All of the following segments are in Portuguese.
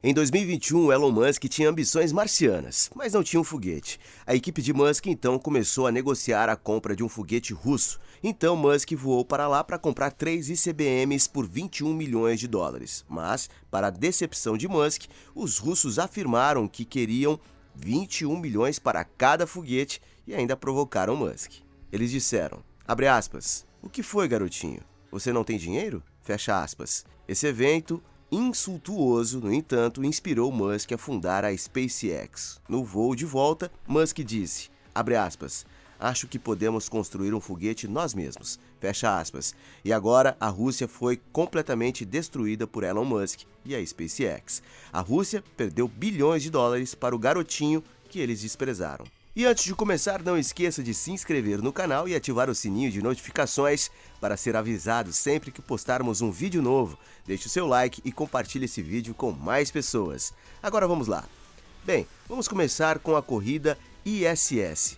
Em 2021, Elon Musk tinha ambições marcianas, mas não tinha um foguete. A equipe de Musk então começou a negociar a compra de um foguete russo. Então Musk voou para lá para comprar 3 ICBMs por 21 milhões de dólares. Mas, para a decepção de Musk, os russos afirmaram que queriam 21 milhões para cada foguete e ainda provocaram Musk. Eles disseram, abre aspas, o que foi, garotinho? Você não tem dinheiro? Fecha aspas. Esse evento insultuoso, no entanto, inspirou Musk a fundar a SpaceX. No voo de volta, Musk disse, abre aspas, acho que podemos construir um foguete nós mesmos, fecha aspas. E agora a Rússia foi completamente destruída por Elon Musk e a SpaceX. A Rússia perdeu bilhões de dólares para o garotinho que eles desprezaram. E antes de começar, não esqueça de se inscrever no canal e ativar o sininho de notificações para ser avisado sempre que postarmos um vídeo novo. Deixe o seu like e compartilhe esse vídeo com mais pessoas. Agora vamos lá. Bem, vamos começar com a corrida ISS.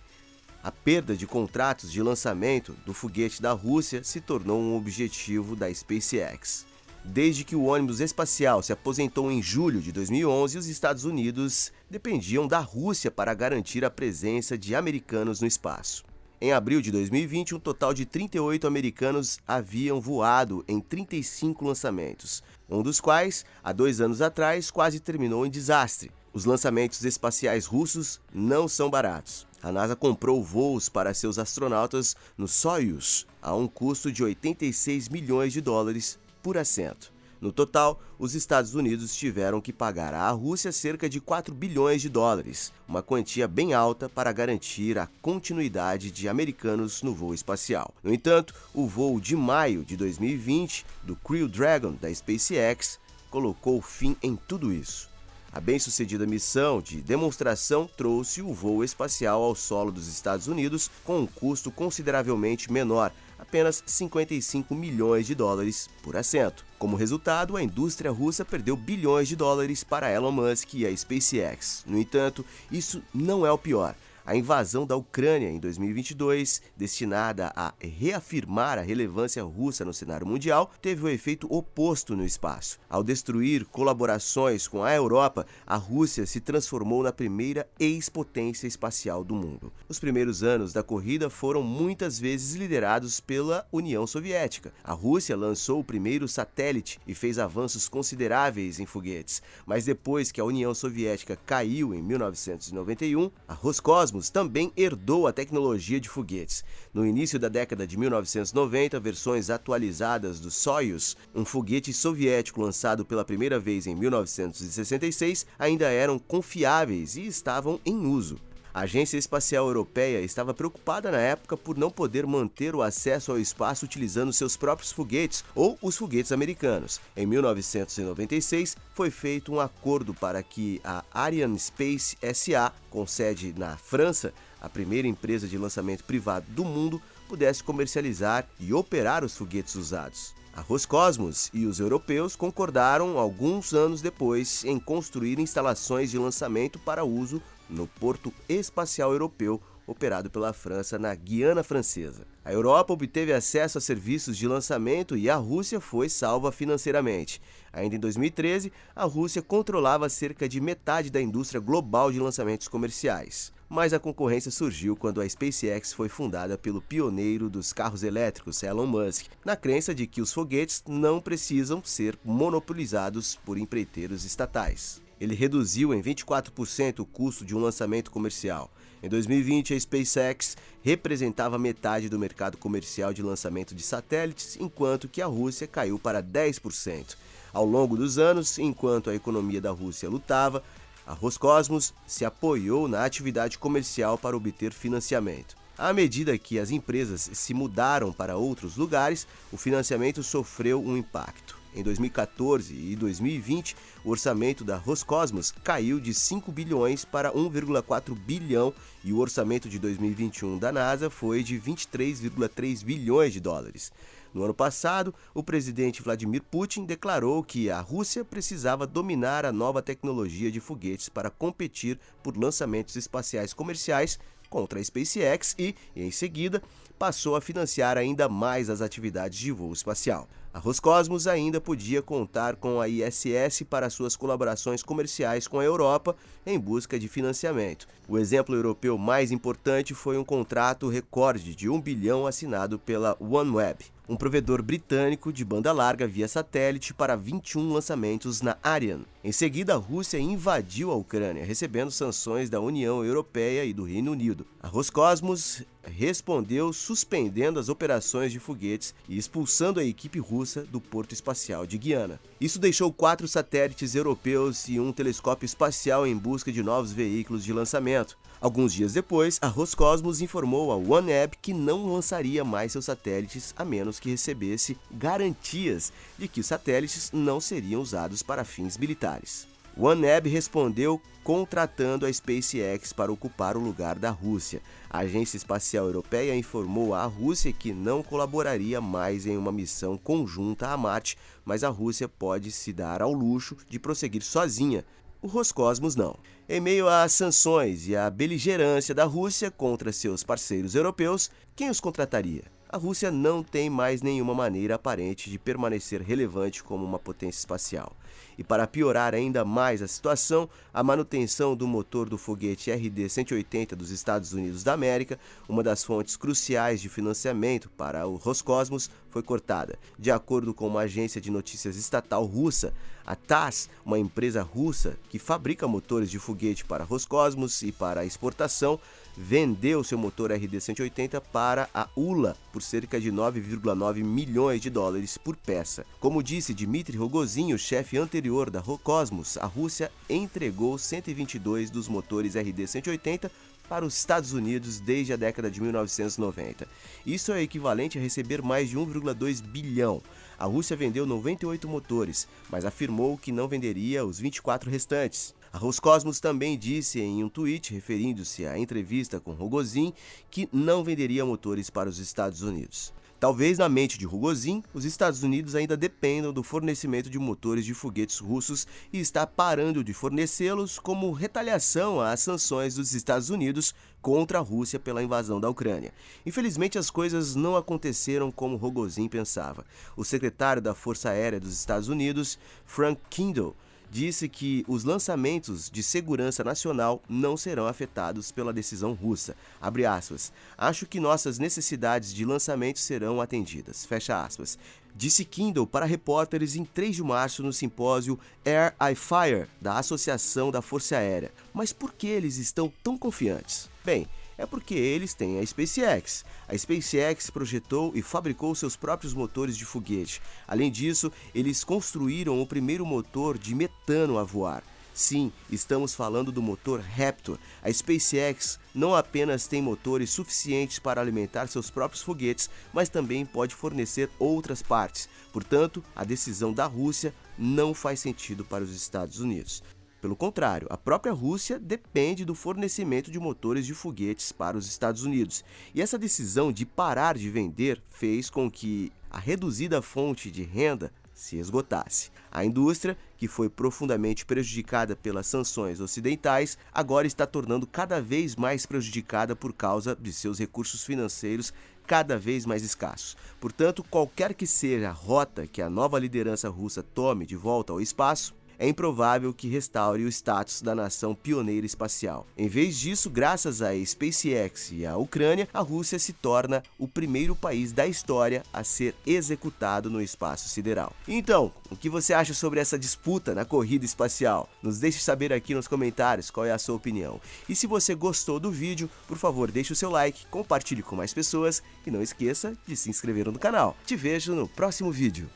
A perda de contratos de lançamento do foguete da Rússia se tornou um objetivo da SpaceX. Desde que o ônibus espacial se aposentou em julho de 2011, os Estados Unidos dependiam da Rússia para garantir a presença de americanos no espaço. Em abril de 2020, um total de 38 americanos haviam voado em 35 lançamentos, um dos quais, há 2 anos atrás, quase terminou em desastre. Os lançamentos espaciais russos não são baratos. A NASA comprou voos para seus astronautas no Soyuz a um custo de 86 milhões de dólares por assento. No total, os Estados Unidos tiveram que pagar à Rússia cerca de 4 bilhões de dólares, uma quantia bem alta para garantir a continuidade de americanos no voo espacial. No entanto, o voo de maio de 2020 do Crew Dragon da SpaceX colocou fim em tudo isso. A bem-sucedida missão de demonstração trouxe o voo espacial ao solo dos Estados Unidos com um custo consideravelmente menor, apenas 55 milhões de dólares por assento. Como resultado, a indústria russa perdeu bilhões de dólares para Elon Musk e a SpaceX. No entanto, isso não é o pior. A invasão da Ucrânia em 2022, destinada a reafirmar a relevância russa no cenário mundial, teve o efeito oposto no espaço. Ao destruir colaborações com a Europa, a Rússia se transformou na primeira ex-potência espacial do mundo. Os primeiros anos da corrida foram muitas vezes liderados pela União Soviética. A Rússia lançou o primeiro satélite e fez avanços consideráveis em foguetes, mas depois que a União Soviética caiu em 1991, a Roscosmos também herdou a tecnologia de foguetes. No início da década de 1990, versões atualizadas do Soyuz, um foguete soviético lançado pela primeira vez em 1966, ainda eram confiáveis e estavam em uso. A Agência Espacial Europeia estava preocupada na época por não poder manter o acesso ao espaço utilizando seus próprios foguetes ou os foguetes americanos. Em 1996, foi feito um acordo para que a Arianespace SA, com sede na França, a primeira empresa de lançamento privado do mundo, pudesse comercializar e operar os foguetes usados. A Roscosmos e os europeus concordaram, alguns anos depois, em construir instalações de lançamento para uso no Porto Espacial Europeu, operado pela França na Guiana Francesa. A Europa obteve acesso a serviços de lançamento e a Rússia foi salva financeiramente. Ainda em 2013, a Rússia controlava cerca de metade da indústria global de lançamentos comerciais. Mas a concorrência surgiu quando a SpaceX foi fundada pelo pioneiro dos carros elétricos, Elon Musk, na crença de que os foguetes não precisam ser monopolizados por empreiteiros estatais. Ele reduziu em 24% o custo de um lançamento comercial. Em 2020, a SpaceX representava metade do mercado comercial de lançamento de satélites, enquanto que a Rússia caiu para 10%. Ao longo dos anos, enquanto a economia da Rússia lutava, a Roscosmos se apoiou na atividade comercial para obter financiamento. À medida que as empresas se mudaram para outros lugares, o financiamento sofreu um impacto. Em 2014 e 2020, o orçamento da Roscosmos caiu de 5 bilhões para 1,4 bilhão e o orçamento de 2021 da NASA foi de 23,3 bilhões de dólares. No ano passado, o presidente Vladimir Putin declarou que a Rússia precisava dominar a nova tecnologia de foguetes para competir por lançamentos espaciais comerciais contra a SpaceX e, em seguida, passou a financiar ainda mais as atividades de voo espacial. A Roscosmos ainda podia contar com a ISS para suas colaborações comerciais com a Europa em busca de financiamento. O exemplo europeu mais importante foi um contrato recorde de 1 bilhão assinado pela OneWeb, um provedor britânico de banda larga via satélite para 21 lançamentos na Ariane. Em seguida, a Rússia invadiu a Ucrânia, recebendo sanções da União Europeia e do Reino Unido. A Roscosmos respondeu suspendendo as operações de foguetes e expulsando a equipe russa do Porto Espacial de Guiana. Isso deixou 4 satélites europeus e um telescópio espacial em busca de novos veículos de lançamento. Alguns dias depois, a Roscosmos informou a OneWeb que não lançaria mais seus satélites a menos que recebesse garantias de que os satélites não seriam usados para fins militares. OneWeb respondeu contratando a SpaceX para ocupar o lugar da Rússia. A Agência Espacial Europeia informou à Rússia que não colaboraria mais em uma missão conjunta a Marte, mas a Rússia pode se dar ao luxo de prosseguir sozinha. O Roscosmos não. Em meio às sanções e à beligerância da Rússia contra seus parceiros europeus, quem os contrataria? A Rússia não tem mais nenhuma maneira aparente de permanecer relevante como uma potência espacial. E para piorar ainda mais a situação, a manutenção do motor do foguete RD-180 dos Estados Unidos da América, uma das fontes cruciais de financiamento para o Roscosmos, foi cortada. De acordo com uma agência de notícias estatal russa, a TASS, uma empresa russa que fabrica motores de foguete para Roscosmos e para exportação, vendeu seu motor RD-180 para a ULA por cerca de 9,9 milhões de dólares por peça. Como disse Dmitry Rogozin, o chefe anterior da Roscosmos, a Rússia entregou 122 dos motores RD-180 para os Estados Unidos desde a década de 1990. Isso é equivalente a receber mais de 1,2 bilhão. A Rússia vendeu 98 motores, mas afirmou que não venderia os 24 restantes. A Roscosmos também disse em um tweet, referindo-se à entrevista com Rogozin, que não venderia motores para os Estados Unidos. Talvez na mente de Rogozin, os Estados Unidos ainda dependam do fornecimento de motores de foguetes russos e está parando de fornecê-los como retaliação às sanções dos Estados Unidos contra a Rússia pela invasão da Ucrânia. Infelizmente, as coisas não aconteceram como Rogozin pensava. O secretário da Força Aérea dos Estados Unidos, Frank Kendall, disse que os lançamentos de segurança nacional não serão afetados pela decisão russa. Abre aspas. Acho que nossas necessidades de lançamento serão atendidas. Fecha aspas. Disse Kendall para repórteres em 3 de março no simpósio Air I Fire da Associação da Força Aérea. Mas por que eles estão tão confiantes? Bem, é porque eles têm a SpaceX. A SpaceX projetou e fabricou seus próprios motores de foguete. Além disso, eles construíram o primeiro motor de metano a voar. Sim, estamos falando do motor Raptor. A SpaceX não apenas tem motores suficientes para alimentar seus próprios foguetes, mas também pode fornecer outras partes. Portanto, a decisão da Rússia não faz sentido para os Estados Unidos. Pelo contrário, a própria Rússia depende do fornecimento de motores de foguetes para os Estados Unidos. E essa decisão de parar de vender fez com que a reduzida fonte de renda se esgotasse. A indústria, que foi profundamente prejudicada pelas sanções ocidentais, agora está tornando cada vez mais prejudicada por causa de seus recursos financeiros cada vez mais escassos. Portanto, qualquer que seja a rota que a nova liderança russa tome de volta ao espaço, é improvável que restaure o status da nação pioneira espacial. Em vez disso, graças à SpaceX e à Ucrânia, a Rússia se torna o primeiro país da história a ser executado no espaço sideral. Então, o que você acha sobre essa disputa na corrida espacial? Nos deixe saber aqui nos comentários qual é a sua opinião. E se você gostou do vídeo, por favor, deixe o seu like, compartilhe com mais pessoas e não esqueça de se inscrever no canal. Te vejo no próximo vídeo.